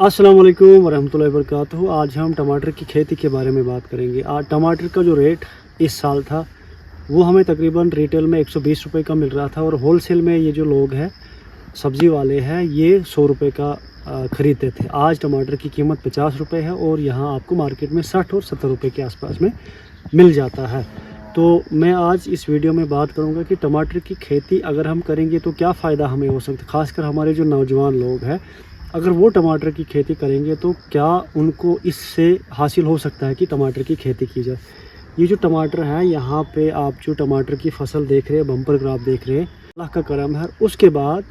अस्सलाम वालेकुम वरहमतुल्लाहि वबरकातुहू। आज हम टमाटर की खेती के बारे में बात करेंगे। आज टमाटर का जो रेट इस साल था वो हमें तकरीबन रिटेल में 120 रुपये का मिल रहा था और होलसेल में ये जो लोग हैं सब्ज़ी वाले हैं ये 100 रुपये का ख़रीदते थे। आज टमाटर की कीमत 50 रुपये है और यहाँ आपको मार्केट में 60 और 70 रुपये के आसपास में मिल जाता है। तो मैं आज इस वीडियो में बात करूँगा कि टमाटर की खेती अगर हम करेंगे तो क्या फ़ायदा हमें हो सकता है। ख़ासकर हमारे जो नौजवान लोग हैं अगर वो टमाटर की खेती करेंगे तो क्या उनको इससे हासिल हो सकता है कि टमाटर की खेती की जाए। ये जो टमाटर है यहाँ पे आप जो टमाटर की फसल देख रहे हैं, बम्पर क्रॉप देख रहे हैं, अल्लाह का करम है। उसके बाद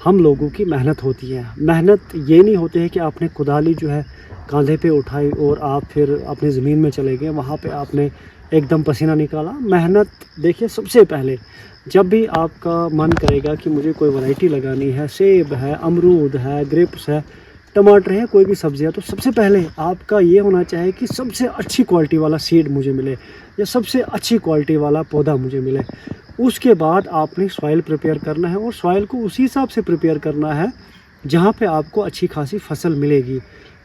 हम लोगों की मेहनत होती है। मेहनत ये नहीं होती है कि आपने कुदाली जो है कंधे पे उठाई और आप फिर अपनी ज़मीन में चले गए, वहाँ पे आपने एकदम पसीना निकाला। मेहनत देखिए, सबसे पहले जब भी आपका मन करेगा कि मुझे कोई वैरायटी लगानी है, सेब है, अमरूद है, ग्रेप्स है, टमाटर है, कोई भी सब्ज़ी है, तो सबसे पहले आपका ये होना चाहिए कि सबसे अच्छी क्वालिटी वाला सीड मुझे मिले या सबसे अच्छी क्वालिटी वाला पौधा मुझे मिले। उसके बाद आपने सॉइल प्रिपेयर करना है और सॉइल को उसी हिसाब से प्रिपेयर करना है जहाँ पे आपको अच्छी खासी फसल मिलेगी।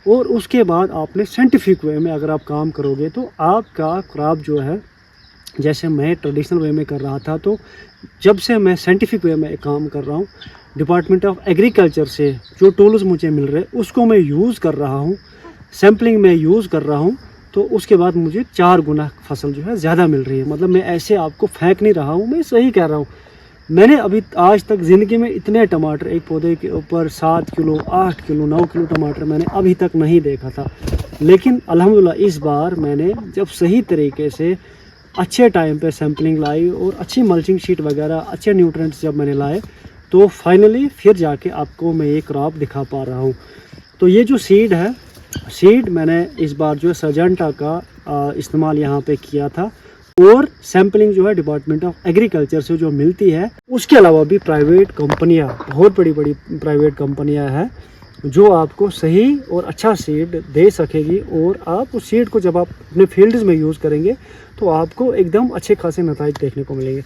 और उसके बाद आपने साइंटिफिक वे में अगर आप काम करोगे तो आपका क्रॉप जो है, जैसे मैं ट्रेडिशनल वे में कर रहा था, तो जब से मैं साइंटिफिक वे में काम कर रहा हूँ, डिपार्टमेंट ऑफ एग्रीकल्चर से जो टूल्स मुझे मिल रहे हैं उसको मैं यूज़ कर रहा हूँ, सैम्पलिंग में यूज़ कर रहा हूँ, तो उसके बाद मुझे 4 गुना फसल जो है ज़्यादा मिल रही है। मतलब मैं ऐसे आपको फेंक नहीं रहा हूँ, मैं सही कह रहा हूँ। मैंने अभी आज तक ज़िंदगी में इतने टमाटर एक पौधे के ऊपर 7 किलो, 8 किलो, 9 किलो टमाटर मैंने अभी तक नहीं देखा था। लेकिन अल्हम्दुलिल्लाह इस बार मैंने जब सही तरीके से अच्छे टाइम पे सैम्पलिंग लाई और अच्छी मल्चिंग शीट वगैरह, अच्छे न्यूट्रिएंट्स जब मैंने लाए तो फाइनली फिर जाके आपको मैं ये क्रॉप दिखा पा रहा हूँ। तो ये जो सीड है, सीड मैंने इस बार जो है सजेंटा का इस्तेमाल यहाँ पे किया था और सैम्पलिंग जो है डिपार्टमेंट ऑफ एग्रीकल्चर से जो मिलती है। उसके अलावा भी प्राइवेट कंपनियाँ, बहुत बड़ी बड़ी प्राइवेट कंपनियाँ हैं जो आपको सही और अच्छा सीड दे सकेगी और आप उस सीड को जब आप अपने फील्ड्स में यूज़ करेंगे तो आपको एकदम अच्छे खासे नतीजे देखने को मिलेंगे।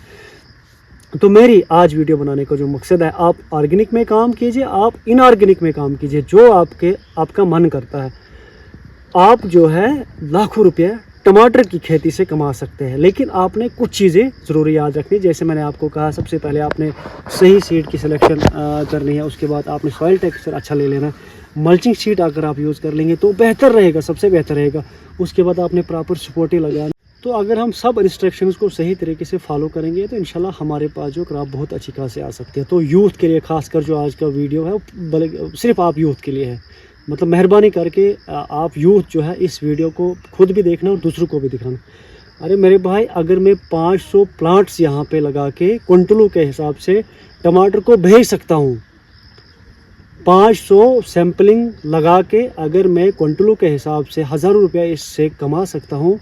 तो मेरी आज वीडियो बनाने का जो मकसद है, आप ऑर्गेनिक में काम कीजिए, आप इनऑर्गेनिक में काम कीजिए, जो आपका मन करता है। आप जो है लाखों रुपये टमाटर की खेती से कमा सकते हैं, लेकिन आपने कुछ चीज़ें ज़रूर याद रखनी। जैसे मैंने आपको कहा, सबसे पहले आपने सही सीड की सिलेक्शन करनी है। उसके बाद आपने सॉइल टेक्सचर अच्छा ले लेना है। मल्चिंग शीट अगर आप यूज़ कर लेंगे तो बेहतर रहेगा, सबसे बेहतर रहेगा। उसके बाद आपने प्रॉपर सपोर्टी लगाना। तो अगर हम सब इंस्ट्रक्शंस को सही तरीके से फॉलो करेंगे तो इंशाल्लाह हमारे पास जो क्रॉप बहुत अच्छी खासी आ सकती है। तो यूथ के लिए खासकर जो आज का वीडियो है सिर्फ आप यूथ के लिए है। मतलब मेहरबानी करके आप यूथ जो है इस वीडियो को खुद भी देखना और दूसरों को भी दिखाना। अरे मेरे भाई, अगर मैं 500 प्लांट्स यहाँ पे लगा के क्विंटलों के हिसाब से टमाटर को भेज सकता हूँ, 500 सैम्पलिंग लगा के अगर मैं क्विंटलों के हिसाब से हज़ारों रुपया इससे कमा सकता हूँ।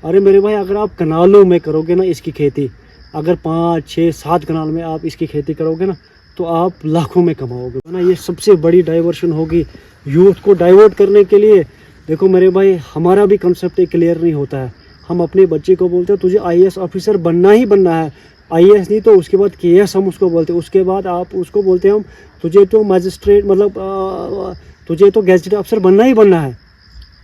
अरे मेरे भाई, अगर आप कनालों में करोगे ना इसकी खेती, अगर 5, 6, 7 कनाल में आप इसकी खेती करोगे ना तो आप लाखों में कमाओगे ना। ये सबसे बड़ी डाइवर्शन होगी यूथ को डाइवर्ट करने के लिए। देखो मेरे भाई, हमारा भी कंसेप्ट क्लियर नहीं होता है। हम अपने बच्चे को बोलते हैं तुझे IAS ऑफिसर बनना ही बनना है, IAS नहीं तो उसके बाद KS हम उसको बोलते हैं। उसके बाद आप उसको बोलते हैं हम तुझे तो मजिस्ट्रेट, मतलब तुझे तो गैजेटेड अफसर बनना ही बनना है।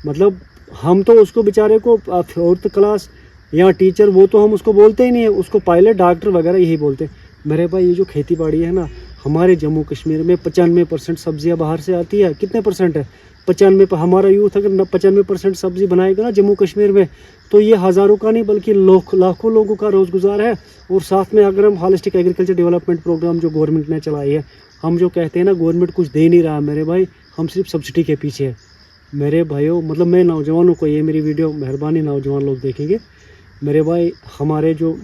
मतलब हम तो उसको बेचारे को 4th क्लास या टीचर वो तो हम उसको बोलते ही नहीं है, उसको पायलट, डॉक्टर वगैरह यही बोलते हैं। मेरे भाई, ये जो खेती बाड़ी है ना, हमारे जम्मू कश्मीर में 95% सब्जियां बाहर से आती है। कितने परसेंट है? 95 पर। हमारा यूथ अगर 95% सब्जी बनाएगा ना जम्मू कश्मीर में तो ये हज़ारों का नहीं बल्कि लाखों लोगों का रोज़गुजार है। और साथ में अगर हम हॉलिस्टिक एग्रीकल्चर डेवलपमेंट प्रोग्राम जो गवर्नमेंट ने चलाई है, हम जो कहते हैं ना गवर्नमेंट कुछ दे नहीं रहा मेरे भाई, हम सिर्फ सब्सिडी के पीछे है मेरे भाइयों। मतलब मैं नौजवानों को, ये मेरी वीडियो मेहरबानी नौजवान लोग देखेंगे मेरे भाई, हमारे जो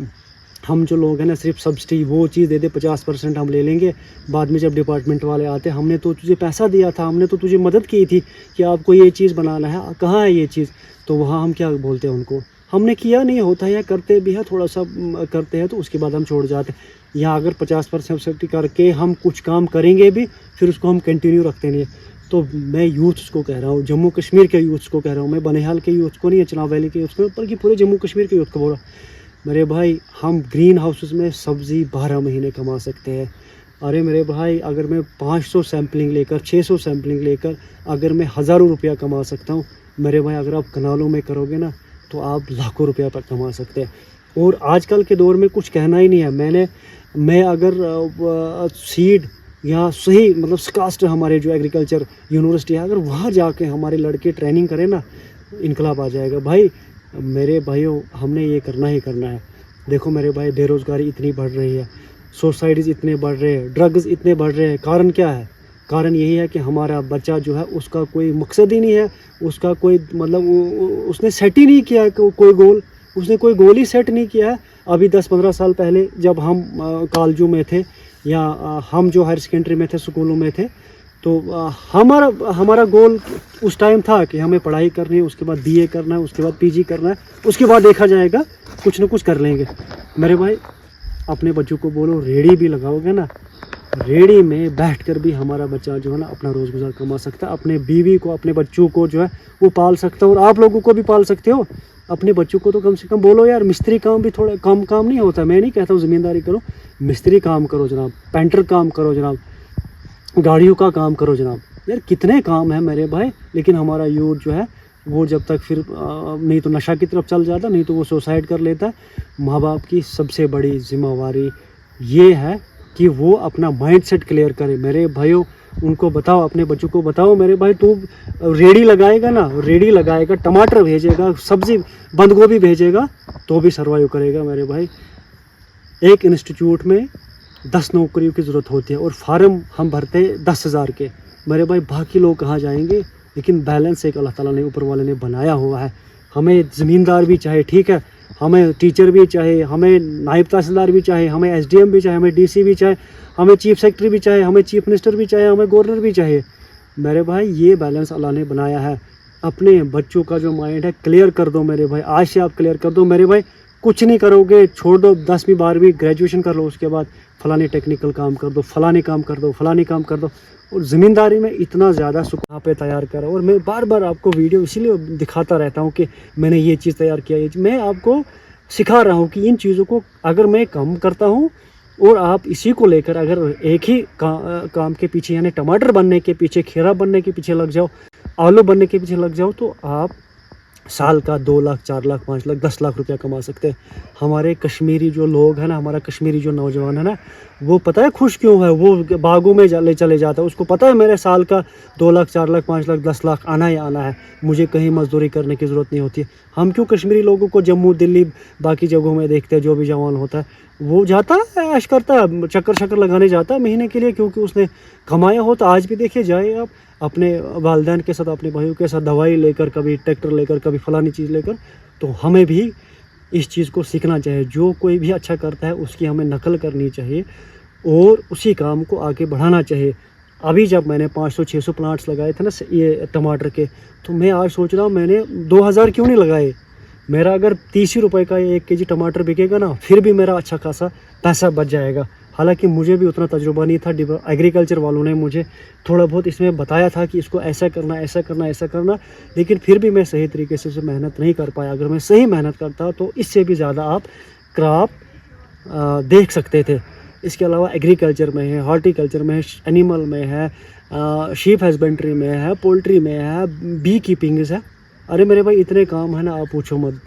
हम जो लोग हैं ना सिर्फ सब्सिडी वो चीज़ दे दे, 50% हम ले लेंगे। बाद में जब डिपार्टमेंट वाले आते, हमने तो तुझे पैसा दिया था, हमने तो तुझे मदद की थी कि आपको ये चीज़ बनाना है, कहाँ है ये चीज़? तो वहाँ हम क्या बोलते हैं उनको, हमने किया नहीं होता है या करते भी है, थोड़ा सा करते हैं तो उसके बाद हम छोड़ जाते हैं। या अगर 50% सब्सिडी करके हम कुछ काम करेंगे भी फिर उसको हम कंटिन्यू रखते नहीं है। तो मैं यूथ्स को कह रहा हूँ, जम्मू कश्मीर के यूथ्स को कह रहा हूँ, मैं बनिहाल के यूथ्स को नहीं, चनाब वैली के यूथ्स को, बल्कि पूरे जम्मू कश्मीर के यूथ को बोला, मेरे भाई हम ग्रीन हाउसेस में सब्ज़ी 12 महीने कमा सकते हैं। अरे मेरे भाई, अगर मैं 500 सैम्पलिंग लेकर 600 सैम्पलिंग लेकर अगर मैं हज़ारों रुपया कमा सकता हूँ मेरे भाई, अगर आप कनालों में करोगे ना तो आप लाखों रुपया पर कमा सकते हैं। और आजकल के दौर में कुछ कहना ही नहीं है। मैं अगर सीड या सही मतलब स्कास्ट हमारे जो एग्रीकल्चर यूनिवर्सिटी है, अगर वहाँ जाके हमारे लड़के ट्रेनिंग करें ना, इनकलाब आ जाएगा भाई। मेरे भाइयों, हमने ये करना ही करना है। देखो मेरे भाई, बेरोज़गारी इतनी बढ़ रही है, सुसाइडीज़ इतने बढ़ रहे हैं, ड्रग्स इतने बढ़ रहे हैं। कारण क्या है? कारण यही है कि हमारा बच्चा जो है उसका कोई मकसद ही नहीं है, उसका कोई मतलब उसने सेट ही नहीं किया है कोई गोल, उसने कोई गोल ही सेट नहीं किया है। अभी 10-15 साल पहले जब हम कॉलेजों में थे या हम जो हायर सेकेंडरी में थे, स्कूलों में थे, तो हमारा गोल उस टाइम था कि हमें पढ़ाई करनी है, उसके बाद बीए करना है, उसके बाद पीजी करना है, उसके बाद देखा जाएगा, कुछ ना कुछ कर लेंगे। मेरे भाई, अपने बच्चों को बोलो रेडी भी लगाओगे ना, रेडी में बैठकर भी हमारा बच्चा जो है ना अपना रोज़ गुजार कमा सकता है, अपने बीवी को, अपने बच्चों को जो है वो पाल सकता है, और आप लोगों को भी पाल सकते हो। अपने बच्चों को तो कम से कम बोलो यार, मिस्त्री काम भी थोड़ा कम काम नहीं होता। मैं नहीं कहता हूँ ज़मींदारी करो, मिस्त्री काम करो जनाब, पेंटर काम करो जनाब, गाड़ियों का काम करो जनाब। यार कितने काम है मेरे भाई। लेकिन हमारा यूथ जो है वो जब तक फिर नहीं तो नशा की तरफ चल जाता, नहीं तो वो सुसाइड कर लेता। माँ बाप की सबसे बड़ी जिम्मेवारी ये है कि वो अपना माइंडसेट क्लियर करे। मेरे भाइयों, उनको बताओ, अपने बच्चों को बताओ, मेरे भाई तू रेडी लगाएगा ना, रेडी लगाएगा, टमाटर भेजेगा, सब्ज़ी बंद गोभी भेजेगा तो भी सर्वाइव करेगा मेरे भाई। एक इंस्टीट्यूट में 10 नौकरियों की ज़रूरत होती है और फार्म हम भरते हैं 10,000 के। मेरे भाई, बाकी लोग कहाँ जाएंगे? लेकिन बैलेंस एक अल्लाह ताला ने, ऊपर वाले ने बनाया हुआ है। हमें ज़मींदार भी चाहिए, ठीक है, हमें टीचर भी चाहिए, हमें नायब तहसीलदार भी चाहिए, हमें एसडीएम भी चाहिए, हमें डीसी भी चाहिए, हमें चीफ सेक्रेटरी भी चाहिए, हमें चीफ मिनिस्टर भी चाहिए, हमें गवर्नर भी चाहिए। मेरे भाई, ये बैलेंस अल्लाह ने बनाया है। अपने बच्चों का जो माइंड है क्लियर कर दो मेरे भाई, आज से आप क्लियर कर दो मेरे भाई। कुछ नहीं करोगे, छोड़ दो, 10वीं 12वीं ग्रेजुएशन कर लो, उसके बाद फलाने टेक्निकल काम कर दो, फलाने काम कर दो, फलाने काम कर दो। और ज़मींदारी में इतना ज़्यादा सुखा पे तैयार करो। और मैं बार बार आपको वीडियो इसीलिए दिखाता रहता हूँ कि मैंने ये चीज़ तैयार किया, ये मैं आपको सिखा रहा हूँ कि इन चीज़ों को अगर मैं काम करता हूँ और आप इसी को लेकर अगर एक ही काम के पीछे, यानी टमाटर बनने के पीछे, खीरा बनने के पीछे लग जाओ, आलू बनने के पीछे लग जाओ, तो आप साल का 2 लाख, 4 लाख, 5 लाख, 10 लाख रुपया कमा सकते हैं। हमारे कश्मीरी जो लोग हैं ना, हमारा कश्मीरी जो नौजवान है ना, वो पता है खुश क्यों है? वो बागों में चले जाता है, उसको पता है मेरे साल का 2 लाख, 4 लाख, 5 लाख, 10 लाख आना ही आना है, मुझे कहीं मजदूरी करने की ज़रूरत नहीं होती है। हम क्यों कश्मीरी लोगों को जम्मू, दिल्ली, बाकी जगहों में देखते हैं, जो भी जवान होता है वो जाता है, ऐश करता है, चक्कर लगाने जाता है महीने के लिए, क्योंकि उसने कमाया हो। तो आज भी देखिए, जाए आप अपने वालिदैन के साथ, अपने भाइयों के साथ दवाई लेकर, कभी ट्रैक्टर लेकर, कभी फलानी चीज़ लेकर। तो हमें भी इस चीज़ को सीखना चाहिए। जो कोई भी अच्छा करता है उसकी हमें नकल करनी चाहिए और उसी काम को आगे बढ़ाना चाहिए। अभी जब मैंने 500-600 प्लांट्स लगाए थे ना ये टमाटर के, तो मैं आज सोच रहा हूँ मैंने 2000 क्यों नहीं लगाए। मेरा अगर 30 ही रुपये का 1 केजी टमाटर बिकेगा ना, फिर भी मेरा अच्छा खासा पैसा बच जाएगा। हालांकि मुझे भी उतना तजुर्बा नहीं था, एग्रीकल्चर वालों ने मुझे थोड़ा बहुत इसमें बताया था कि इसको ऐसा करना, ऐसा करना, ऐसा करना, लेकिन फिर भी मैं सही तरीके से मेहनत नहीं कर पाया। अगर मैं सही मेहनत करता तो इससे भी ज़्यादा आप क्रॉप देख सकते थे। इसके अलावा एग्रीकल्चर में है, हॉर्टिकल्चर में है, एनिमल में है, शीप हस्बेंड्री में है, पोल्ट्री में है, बी कीपिंग है। अरे मेरे भाई, इतने काम है ना, आप पूछो मत।